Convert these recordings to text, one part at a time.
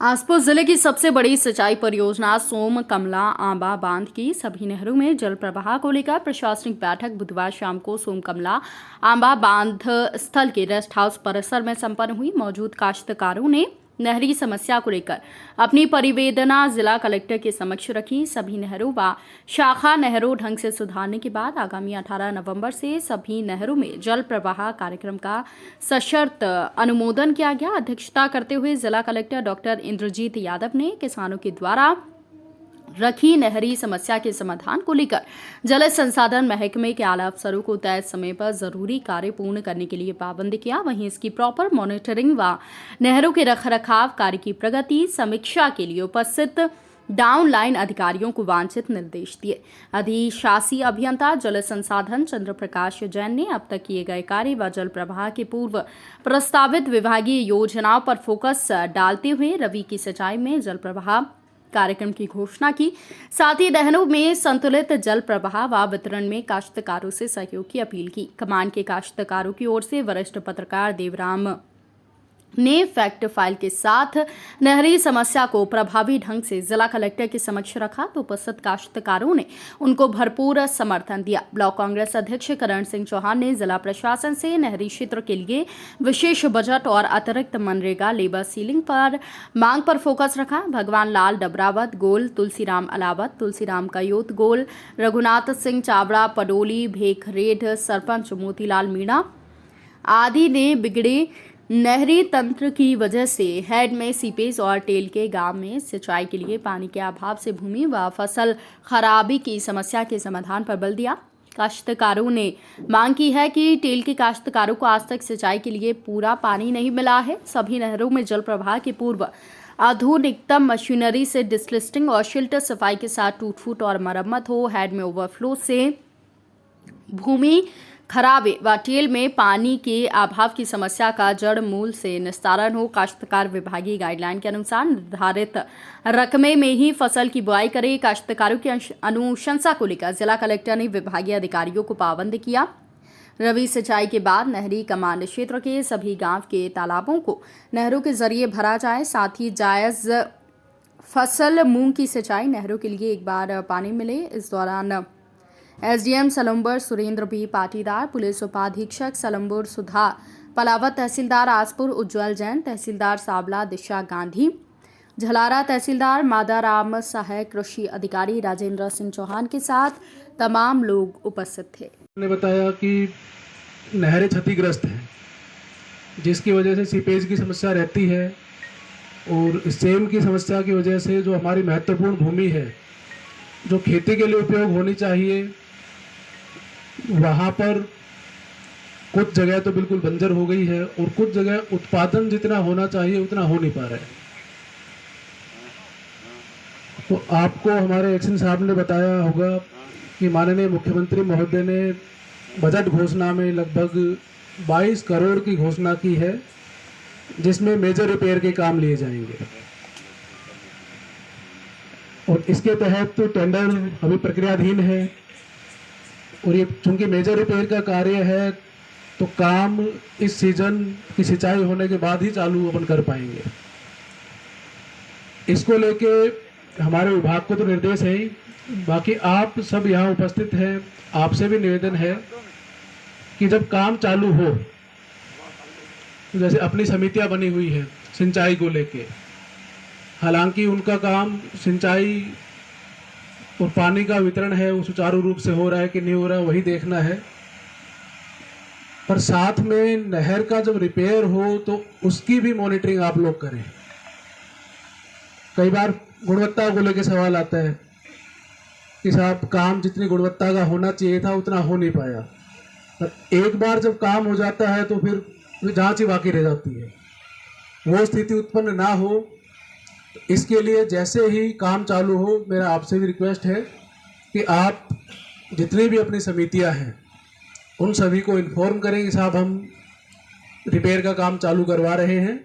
आसपास जिले की सबसे बड़ी सिंचाई परियोजना सोम कमला आंबा बांध की सभी नहरों में जल प्रवाह को लेकर प्रशासनिक बैठक बुधवार शाम को सोम कमला आंबा बांध स्थल के रेस्ट हाउस परिसर में संपन्न हुई। मौजूद काश्तकारों ने नहरी समस्या को लेकर अपनी परिवेदना जिला कलेक्टर के समक्ष रखी। सभी नहरों व शाखा नहरों ढंग से सुधारने के बाद आगामी 18 नवंबर से सभी नहरों में जल प्रवाह कार्यक्रम का सशर्त अनुमोदन किया गया। अध्यक्षता करते हुए जिला कलेक्टर डॉक्टर इंद्रजीत यादव ने किसानों के द्वारा रखी नहरी समस्या के समाधान को लेकर जल संसाधन महकमे के आला अफसरों को तय समय पर जरूरी कार्य पूर्ण करने के लिए पाबंद किया। वहीं इसकी प्रॉपर मॉनिटरिंग व नहरों के रखरखाव कार्य की प्रगति समीक्षा के लिए उपस्थित डाउन लाइन अधिकारियों को वांछित निर्देश दिए। अधिशासी अभियंता जल संसाधन चंद्र प्रकाश जैन ने अब तक किए गए कार्य व जल प्रवाह के पूर्व प्रस्तावित विभागीय योजनाओं पर फोकस डालते हुए रबी की सिंचाई में जल प्रवाह कार्यक्रम की घोषणा की। साथ ही नहरों में संतुलित जल प्रवाह व वितरण में काश्तकारों से सहयोग की अपील की। कमान के काश्तकारों की ओर से वरिष्ठ पत्रकार देवराम ने फैक्ट फाइल के साथ नहरी समस्या को प्रभावी ढंग से जिला कलेक्टर के समक्ष रखा तो उपस्थित काश्तकारों ने उनको भरपूर समर्थन दिया। ब्लॉक कांग्रेस अध्यक्ष करण सिंह चौहान ने जिला प्रशासन से नहरी क्षेत्र के लिए विशेष बजट और अतिरिक्त मनरेगा लेबर सीलिंग पर मांग पर फोकस रखा। भगवान लाल डबरावत गोल, तुलसीराम अलावत, तुलसीराम कयोत गोल, रघुनाथ सिंह चावड़ा पडोली, भेखरेड सरपंच मोतीलाल मीणा आदि ने बिगड़े नहरी तंत्र की वजह से हेड में सीपेज और टेल के गांव में सिंचाई के लिए पानी के अभाव से भूमि व फसल खराबी की समस्या के समाधान पर बल दिया। काश्तकारों ने मांग की है कि टेल के काश्तकारों को आज तक सिंचाई के लिए पूरा पानी नहीं मिला है। सभी नहरों में जल प्रवाह के पूर्व आधुनिकतम मशीनरी से डिसलिस्टिंग और शिल्टर सफाई के साथ टूट फूट और मरम्मत हो। हेड में ओवरफ्लो से भूमि खराबे व टेल में पानी के अभाव की समस्या का जड़ मूल से निस्तारण हो। काश्तकार विभागीय गाइडलाइन के अनुसार निर्धारित रकबे में ही फसल की बुआई करे। काश्तकारों की अनुशंसा को लेकर जिला कलेक्टर ने विभागीय अधिकारियों को पाबंद किया। रबी सिंचाई के बाद नहरी कमांड क्षेत्र के सभी गांव के तालाबों को नहरों के जरिए भरा जाए। साथ ही जायज फसल मूंग की सिंचाई नहरों के लिए एक बार पानी मिले। इस दौरान SDM Salumbar Surendra B Patidar, police उपाधीक्षक सलम्बर सुधा पलावत, तहसीलदार आसपुर उज्जवल जैन, तहसीलदार साबला दिशा गांधी, झलारा तहसीलदार मादाराम, सहायक कृषि अधिकारी राजेंद्र सिंह चौहान के साथ तमाम लोग उपस्थित थे। उन्होंने बताया कि नहरें क्षतिग्रस्त हैं, जिसकी वजह से सीपेज की समस्या रहती है और सेम की समस्या की वजह से जो हमारी महत्वपूर्ण भूमि है जो खेती के लिए उपयोग होनी चाहिए वहाँ पर कुछ जगह तो बिल्कुल बंजर हो गई है और कुछ जगह उत्पादन जितना होना चाहिए उतना हो नहीं पा रहा है। तो आपको हमारे एक्शन साहब ने बताया होगा कि माननीय मुख्यमंत्री महोदय ने बजट घोषणा में लगभग 22 करोड़ की घोषणा की है, जिसमें मेजर रिपेयर के काम लिए जाएंगे और इसके तहत तो टेंडर अभी प्रक्रियाधीन है और ये चूंकि मेजर रिपेयर का कार्य है तो काम इस सीजन की सिंचाई होने के बाद ही चालू अपन कर पाएंगे। इसको लेके हमारे विभाग को तो निर्देश है ही, बाकी आप सब यहाँ उपस्थित हैं, आपसे भी निवेदन है कि जब काम चालू हो तो जैसे अपनी समितियाँ बनी हुई है सिंचाई को लेके, हालांकि उनका काम सिंचाई और पानी का वितरण है वो सुचारू रूप से हो रहा है कि नहीं हो रहा है वही देखना है, पर साथ में नहर का जब रिपेयर हो तो उसकी भी मॉनिटरिंग आप लोग करें। कई बार गुणवत्ता को लेकर सवाल आता है कि साहब काम जितनी गुणवत्ता का होना चाहिए था उतना हो नहीं पाया, पर एक बार जब काम हो जाता है तो फिर जांच ही बाकी रह जाती है। वो स्थिति उत्पन्न ना हो इसके लिए जैसे ही काम चालू हो मेरा आपसे भी रिक्वेस्ट है कि आप जितनी भी अपनी समितियां हैं उन सभी को इन्फॉर्म करें कि साहब हम रिपेयर का काम चालू करवा रहे हैं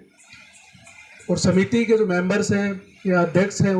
और समिति के जो मेंबर्स हैं या अध्यक्ष हैं